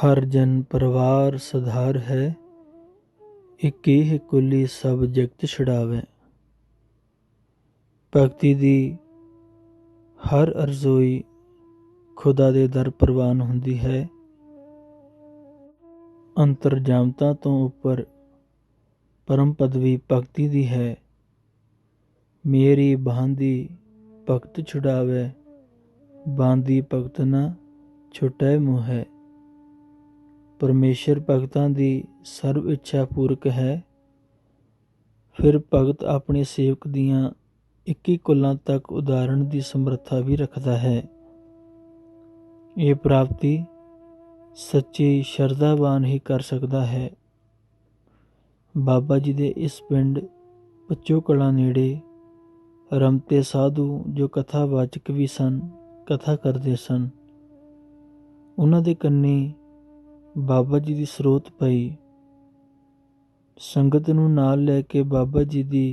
हर जन परवार सधार है, एक ही कुली सब जगत छुड़ावे। भगती दी हर अरज़ोई खुदा दे दर प्रवान हुंदी है। अंतरजामता तो उपर परम पदवी भगती दी है। मेरी बांदी भगत छुड़ावे, बांदी भगत ना छुटै मुँह। परमेश्वर भगतां दी सर्व इच्छा पूरक है। फिर भगत अपने सेवक दियां 21 कुलां तक उदाहरण की समर्था भी रखता है। ये प्राप्ति सच्ची शरधावान ही कर सकता है। बाबा जी दे इस पिंड पच्चो कला नेड़े रमते साधु जो कथावाचक भी सन, कथा करते सन। उन्हां दे कन्नी बाबा जी की स्रोत पई। संगत नूं नाल लैके बाबा जी दी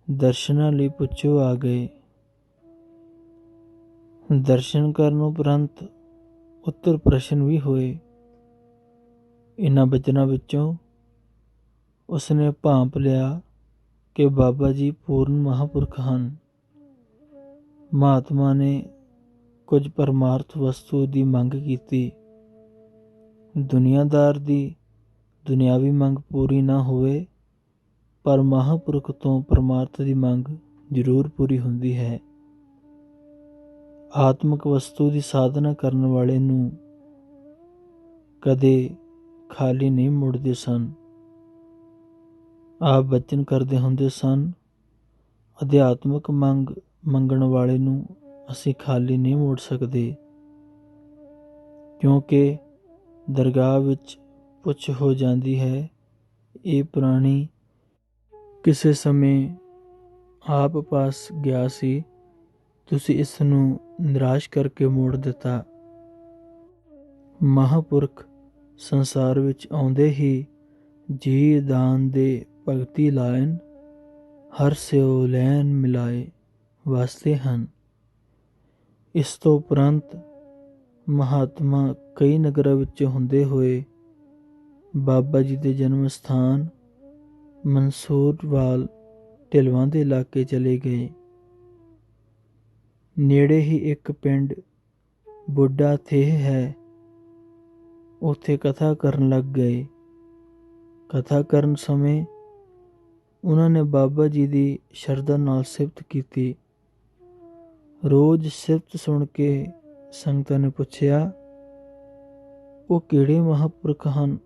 दर्शनां लई पुच्छो आ गए। दर्शन करन उपरंत उत्तर प्रश्न भी होए। इन्हां बचनां विचों उसने भांप लिया कि बाबा जी पूर्ण महापुरख हन। महात्मा ने कुछ परमार्थ वस्तु की मंग की। दुनियादार दी दुनियावी मंग पूरी ना होवे, पर महापुरख तो परमार्थ की मंग जरूर पूरी हुंदी है। आत्मक वस्तु की साधना करने वाले नूं कदे खाली नहीं मुड़दे सन। आप बचन करते हुंदे सन, अध्यात्मक मंग मंगण वाले नूं असीं खाली नहीं मोड़ सकते, क्योंकि दरगाह विच पुछ हो जाती है। ये प्राणी किसी समय आप पास गया सी, तुसी इस नूं निराश करके मोड़ दिता। महापुरख संसार विच आउंदे ही जी दान दे भगती लायन, हर स्यो लैन मिलाए वास्ते हन। इस तो उपरंत महात्मा कई नगरां विच हुंदे होए बाबा जी दे जन्म स्थान मंसूरवाल ढिलवां दे इलाके चले गए। नेड़े ही एक पिंड बुढ़ा थेह है, उत्थे कथा करन लग गए। कथा करन समय उन्होंने बाबा जी दी शरधा नाल सिफत की। रोज सिफत सुन के संगतां ने पुछया, वो किहड़े महापुरख हन,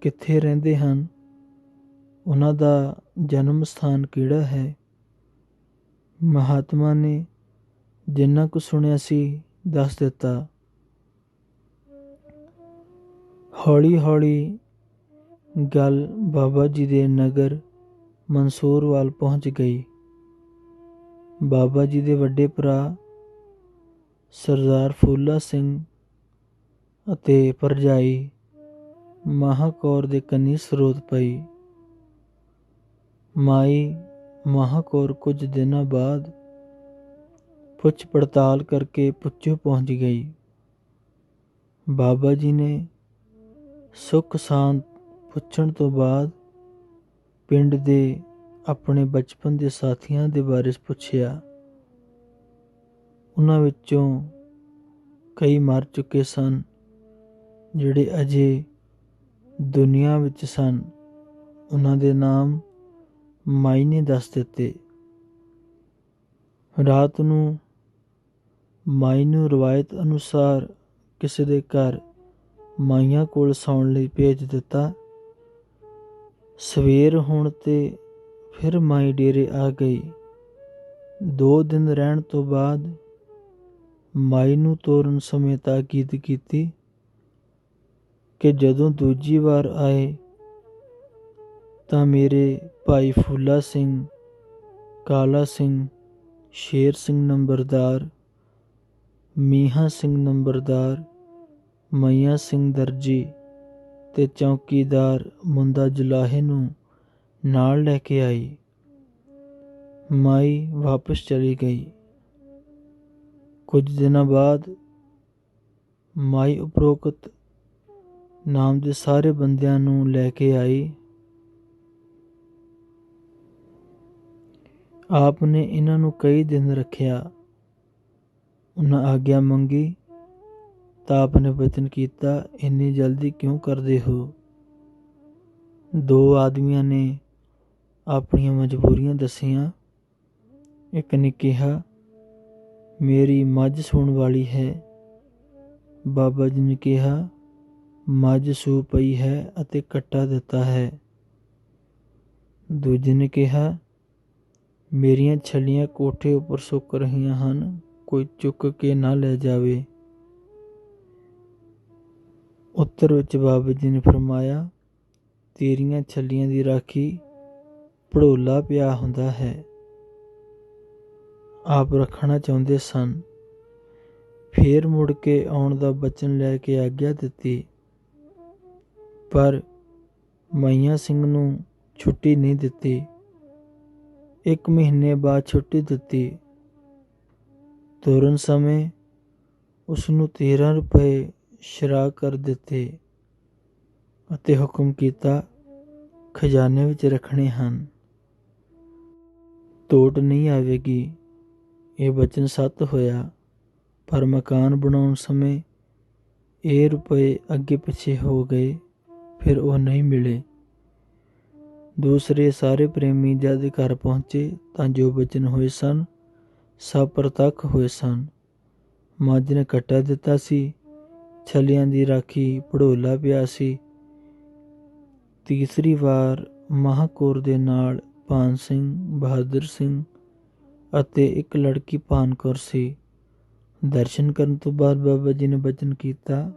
कित्थे रहिंदे हन, उन्हां दा जन्म स्थान किहड़ा है। महात्मा ने जिन्ना कुछ सुनिया सी दस दिता। हौली हौली गल बाबा जी दे नगर मंसूरवाल पहुँच गई। बाबा जी दे वड्डे भरा सरदार फूला सिंह अते भरजाई महाकौर दे कन्नी स्रोत पई। माई महाकौर कुछ दिनों बाद पुछ पड़ताल करके पुच्छो पहुँच गई। बाबा जी ने सुख शांत पुछण तो बाद पिंड दे अपने बचपन के साथियां दे बारे पुछया। उन्हां विचों कई मर चुके सन, जिहड़े अजे दुनिया विच सन। उन्हां दे नाम माई ने दस दिते। रात नूं माई नूं रवायत अनुसार किसी दे घर माइयां कोल सौण लई भेज दिता। सवेर होण ते फिर माई डेरे आ गई। 2 दिन रहण तो बाद माई नूं ਤੋਰਨ ਸਮੇਂ ਤਾਕੀਦ ਕੀਤੀ कि जदों दूजी वार आए तां मेरे भाई फूला सिंह, काला सिंह, शेर सिंह नंबरदार, मीहा सिंह नंबरदार, मईया सिंह दर्जी ते चौकीदार मुंदा जुलाहे नूं नाल लैके आई। माई वापस चली गई। कुछ दिनों बाद माई उपरोक्त ਨਾਮ ਦੇ ਸਾਰੇ ਬੰਦਿਆਂ ਨੂੰ ਲੈ ਕੇ ਆਈ। ਆਪ ਨੇ ਇਹਨਾਂ ਨੂੰ ਕਈ ਦਿਨ ਰੱਖਿਆ। ਉਹਨਾਂ ਆਗਿਆ ਮੰਗੀ ਤਾਂ ਆਪ ਨੇ ਬਚਨ ਕੀਤਾ, ਇੰਨੀ ਜਲਦੀ ਕਿਉਂ ਕਰਦੇ ਹੋ? ਦੋ ਆਦਮੀਆਂ ਨੇ ਆਪਣੀਆਂ ਮਜਬੂਰੀਆਂ ਦੱਸੀਆਂ। ਇੱਕ ਨੇ ਕਿਹਾ, ਮੇਰੀ ਮੱਝ ਸੂਣ ਵਾਲੀ ਹੈ। ਬਾਬਾ ਜੀ ਨੇ ਕਿਹਾ, ਮੱਝ ਸੂ ਪਈ ਹੈ ਅਤੇ ਕੱਟਾ ਦਿੱਤਾ ਹੈ। ਦੂਜੇ ਨੇ ਕਿਹਾ, ਮੇਰੀਆਂ ਛੱਲੀਆਂ ਕੋਠੇ ਉੱਪਰ ਸੁੱਕ ਰਹੀਆਂ ਹਨ, ਕੋਈ ਚੁੱਕ ਕੇ ਨਾ ਲੈ ਜਾਵੇ। ਉੱਤਰ ਵਿੱਚ ਬਾਬਾ ਜੀ ਨੇ ਫਰਮਾਇਆ, ਤੇਰੀਆਂ ਛੱਲੀਆਂ ਦੀ ਰਾਖੀ ਭੜੋਲਾ ਪਿਆ ਹੁੰਦਾ ਹੈ। ਆਪ ਰੱਖਣਾ ਚਾਹੁੰਦੇ ਸਨ। ਫੇਰ ਮੁੜ ਕੇ ਆਉਣ ਦਾ ਬਚਨ ਲੈ ਕੇ ਆਗਿਆ ਦਿੱਤੀ, ਪਰ ਮਈਆ ਸਿੰਘ ਨੂੰ ਛੁੱਟੀ ਨਹੀਂ ਦਿੱਤੀ। 1 ਮਹੀਨੇ ਬਾਅਦ ਛੁੱਟੀ ਦਿੱਤੀ। ਤੁਰਨ ਸਮੇਂ ਉਸਨੂੰ 13 ਰੁਪਏ ਸ਼ਰਾ ਕਰ ਦਿੱਤੇ ਅਤੇ ਹੁਕਮ ਕੀਤਾ, ਖਜ਼ਾਨੇ ਵਿੱਚ ਰੱਖਣੇ ਹਨ, ਤੋਟ ਨਹੀਂ ਆਵੇਗੀ। ਇਹ ਬਚਨ ਸੱਤ ਹੋਇਆ, ਪਰ ਮਕਾਨ ਬਣਾਉਣ ਸਮੇਂ ਇਹ ਰੁਪਏ ਅੱਗੇ ਪਿੱਛੇ ਹੋ ਗਏ, ਫਿਰ ਉਹ ਨਹੀਂ ਮਿਲੇ। ਦੂਸਰੇ ਸਾਰੇ ਪ੍ਰੇਮੀ ਜਦ ਘਰ ਪਹੁੰਚੇ ਤਾਂ ਜੋ ਬਚਨ ਹੋਏ ਸਨ ਸਭ ਪ੍ਰਤੱਖ ਹੋਏ ਸਨ। ਮੱਝ ਨੇ ਕੱਟਾ ਦਿੱਤਾ ਸੀ, ਛੱਲੀਆਂ ਦੀ ਰਾਖੀ ਭੜੋਲਾ ਪਿਆ ਸੀ। ਤੀਸਰੀ ਵਾਰ ਮਹਾਕੌਰ ਦੇ ਨਾਲ ਭਾਨ ਸਿੰਘ, ਬਹਾਦਰ ਸਿੰਘ ਅਤੇ ਇੱਕ ਲੜਕੀ ਭਾਨ ਕੌਰ ਸੀ। ਦਰਸ਼ਨ ਕਰਨ ਤੋਂ ਬਾਅਦ ਬਾਬਾ ਜੀ ਨੇ ਬਚਨ ਕੀਤਾ,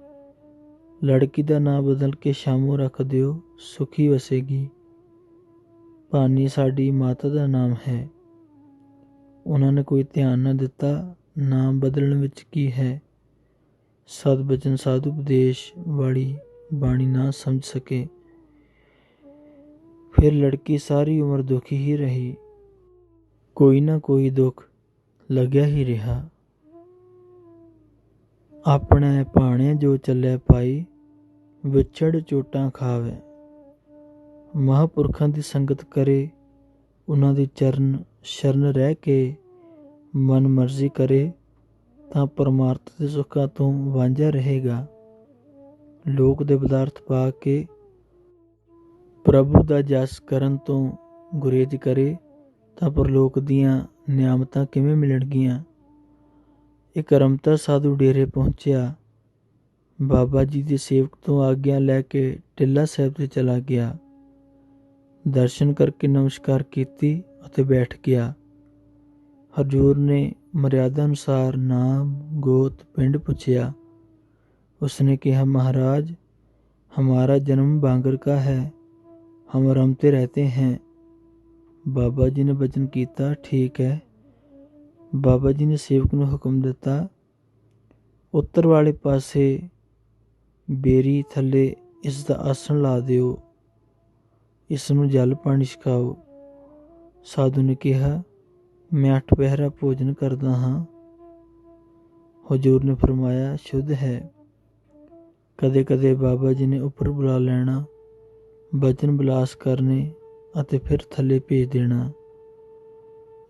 ਲੜਕੀ ਦਾ ਨਾਂ ਬਦਲ ਕੇ ਸ਼ਾਮੂ ਰੱਖ ਦਿਓ, ਸੁਖੀ ਵਸੇਗੀ। ਭਾਨੀ ਸਾਡੀ ਮਾਤਾ ਦਾ ਨਾਮ ਹੈ। ਉਹਨਾਂ ਨੇ ਕੋਈ ਧਿਆਨ ਨਾ ਦਿੱਤਾ, ਨਾਮ ਬਦਲਣ ਵਿੱਚ ਕੀ ਹੈ। ਸਦ ਬਚਨ ਸਾਧੂ ਉਪਦੇਸ਼ ਵਾਲੀ ਬਾਣੀ ਨਾ ਸਮਝ ਸਕੇ। ਫਿਰ ਲੜਕੀ ਸਾਰੀ ਉਮਰ ਦੁਖੀ ਹੀ ਰਹੀ। ਕੋਈ ਨਾ ਕੋਈ ਦੁੱਖ ਲੱਗਿਆ ਹੀ ਰਿਹਾ। ਆਪਣੇ ਭਾਣੇ ਜੋ ਚੱਲੇ ਪਾਈ, ਵਿਛੜ ਚੋਟਾਂ ਖਾਵੇ। ਮਹਾਂਪੁਰਖਾਂ ਦੀ ਸੰਗਤ ਕਰੇ, ਉਹਨਾਂ ਦੇ ਚਰਨ ਸ਼ਰਨ ਰਹਿ ਕੇ ਮਨ ਮਰਜ਼ੀ ਕਰੇ ਤਾਂ ਪਰਮਾਰਥ ਦੇ ਸੁੱਖਾਂ ਤੋਂ ਵਾਂਝਾ ਰਹੇਗਾ। ਲੋਕ ਦੇ ਪਦਾਰਥ ਪਾ ਕੇ ਪ੍ਰਭੂ ਦਾ ਜਸ ਕਰਨ ਤੋਂ ਗੁਰੇਜ਼ ਕਰੇ ਤਾਂ ਪਰਲੋਕ ਦੀਆਂ ਨਿਆਮਤਾਂ ਕਿਵੇਂ ਮਿਲਣਗੀਆਂ। ਇੱਕ ਰਮਤਾ ਸਾਧੂ ਡੇਰੇ ਪਹੁੰਚਿਆ। ਬਾਬਾ ਜੀ ਦੇ ਸੇਵਕ ਤੋਂ ਆਗਿਆ ਲੈ ਕੇ ਟਿੱਲਾ ਸਾਹਿਬ 'ਤੇ ਚਲਾ ਗਿਆ। ਦਰਸ਼ਨ ਕਰਕੇ ਨਮਸਕਾਰ ਕੀਤੀ ਅਤੇ ਬੈਠ ਗਿਆ। ਹਜ਼ੂਰ ਨੇ ਮਰਿਆਦਾ ਅਨੁਸਾਰ ਨਾਮ, ਗੋਤ, ਪਿੰਡ ਪੁੱਛਿਆ। ਉਸਨੇ ਕਿਹਾ, महाराज हमारा जन्म बांगर का है, हम रमते रहते हैं। बाबा जी ने वचन किया, ठीक है। बाबा जी ने सेवक ਨੂੰ ਹੁਕਮ ਦਿੱਤਾ, ਉੱਤਰ ਵਾਲੇ ਪਾਸੇ ਬੇਰੀ ਥੱਲੇ ਇਸ ਦਾ ਆਸਣ ਲਾ ਦਿਓ, ਇਸ ਨੂੰ ਜਲ ਪਾਣੀ ਛਕਾਓ। ਸਾਧੂ ਨੇ ਕਿਹਾ, ਮੈਂ 8 ਪਹਿਰਾ ਭੋਜਨ ਕਰਦਾ ਹਾਂ। ਹਜ਼ੂਰ ਨੇ ਫਰਮਾਇਆ, ਸ਼ੁੱਧ ਹੈ। ਕਦੇ ਕਦੇ ਬਾਬਾ ਜੀ ਨੇ ਉੱਪਰ ਬੁਲਾ ਲੈਣਾ, ਬਚਨ ਬਿਲਾਸ ਕਰਨੇ ਅਤੇ ਫਿਰ ਥੱਲੇ ਭੇਜ ਦੇਣਾ।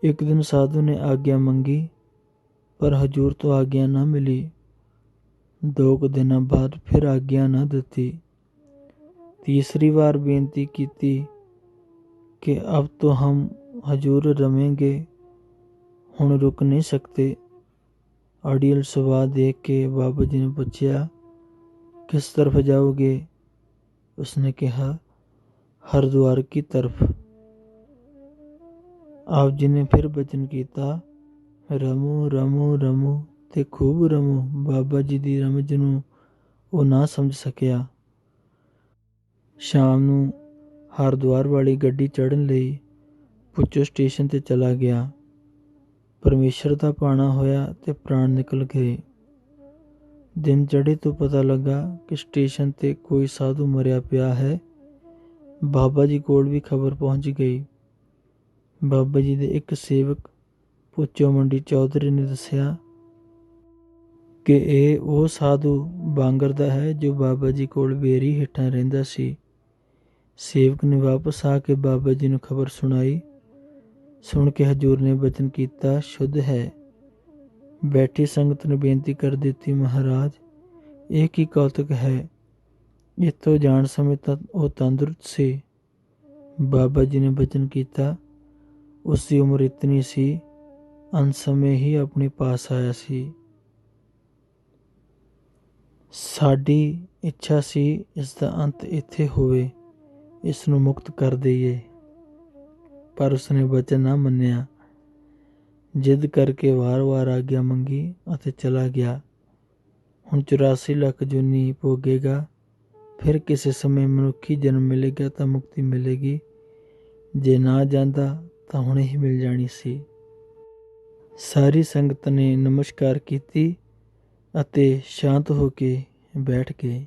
ਇੱਕ ਦਿਨ ਸਾਧੂ ਨੇ ਆਗਿਆ ਮੰਗੀ, ਪਰ ਹਜ਼ੂਰ ਤੋਂ ਆਗਿਆ ਨਾ ਮਿਲੀ। 2 ਦਿਨਾਂ ਬਾਅਦ ਫਿਰ ਆਗਿਆ ਨਾ ਦਿੱਤੀ। तीसरी बार बेनती की थी कि अब तो हम हजूर रमेंगे, हुण रुक नहीं सकते। अड़ियल सुबह देख के बाबा जी ने पूछा, किस तरफ जाओगे? उसने कहा, हरिद्वार की तरफ। आप जी ने फिर बचन किया, रमो रमो रमो ते खूब रमो। बाबा जी दी रमज नूं वो ना समझ सकिया। ਸ਼ਾਮ ਨੂੰ ਹਰਿਦੁਆਰ ਵਾਲੀ ਗੱਡੀ ਚੜ੍ਹਨ ਲਈ ਪੁੱਛੋ ਸਟੇਸ਼ਨ 'ਤੇ ਚਲਾ ਗਿਆ। ਪਰਮੇਸ਼ਰ ਦਾ ਭਾਣਾ ਹੋਇਆ ਤੇ ਪ੍ਰਾਣ ਨਿਕਲ ਗਏ। ਦਿਨ ਚੜ੍ਹੇ ਤੋਂ ਪਤਾ ਲੱਗਾ ਕਿ ਸਟੇਸ਼ਨ 'ਤੇ ਕੋਈ ਸਾਧੂ ਮਰਿਆ ਪਿਆ ਹੈ। ਬਾਬਾ ਜੀ ਕੋਲ ਵੀ ਖਬਰ ਪਹੁੰਚ ਗਈ। ਬਾਬਾ ਜੀ ਦੇ ਇੱਕ ਸੇਵਕ ਪੁੱਛੋ ਮੰਡੀ ਚੌਧਰੀ ਨੇ ਦੱਸਿਆ, ਕਿ ਇਹ ਉਹ ਸਾਧੂ ਬਾਂਗਰ ਦਾ ਹੈ ਜੋ ਬਾਬਾ ਜੀ ਕੋਲ ਬੇਰੀ ਹੇਠਾਂ ਰਹਿੰਦਾ ਸੀ। ਸੇਵਕ ਨੇ ਵਾਪਸ ਆ ਕੇ ਬਾਬਾ ਜੀ ਨੂੰ ਖਬਰ ਸੁਣਾਈ। ਸੁਣ ਕੇ ਹਜ਼ੂਰ ਨੇ ਬਚਨ ਕੀਤਾ, ਸ਼ੁੱਧ ਹੈ। ਬੈਠੀ ਸੰਗਤ ਨੇ ਬੇਨਤੀ ਕਰ ਦਿੱਤੀ, ਮਹਾਰਾਜ ਇਹ ਕੀ ਕੌਤਕ ਹੈ। ਇੱਥੋਂ ਜਾਣ ਸਮੇਂ ਤਾਂ ਉਹ ਤੰਦਰੁਸਤ ਸੀ। ਬਾਬਾ ਜੀ ਨੇ ਬਚਨ ਕੀਤਾ, ਉਸ ਦੀ ਉਮਰ ਇਤਨੀ ਸੀ, ਅੰਤ ਸਮੇਂ ਹੀ ਆਪਣੇ ਪਾਸ ਆਇਆ ਸੀ। ਸਾਡੀ ਇੱਛਾ ਸੀ ਇਸ ਦਾ ਅੰਤ ਇੱਥੇ ਹੋਵੇ, ਇਸ ਨੂੰ ਮੁਕਤ ਕਰ ਦਈਏ, ਪਰ ਉਸਨੇ ਬਚਨ ਨਾ ਮੰਨਿਆ। ਜਿੱਦ ਕਰਕੇ ਵਾਰ-ਵਾਰ ਆਗਿਆ ਮੰਗੀ ਅਤੇ ਚਲਾ ਗਿਆ। ਹੁਣ 84 ਲੱਖ ਜੂਨੀ ਭੋਗੇਗਾ, ਫਿਰ ਕਿਸੇ ਸਮੇਂ ਮਨੁੱਖੀ ਜਨਮ ਮਿਲੇਗਾ ਤਾਂ ਮੁਕਤੀ ਮਿਲੇਗੀ। ਜੇ ਨਾ ਜਾਂਦਾ ਤਾਂ ਹੁਣੇ ਹੀ ਮਿਲ ਜਾਣੀ ਸੀ। ਸਾਰੀ ਸੰਗਤ ਨੇ ਨਮਸਕਾਰ ਕੀਤੀ ਅਤੇ ਸ਼ਾਂਤ ਹੋ ਕੇ ਬੈਠ ਗਏ।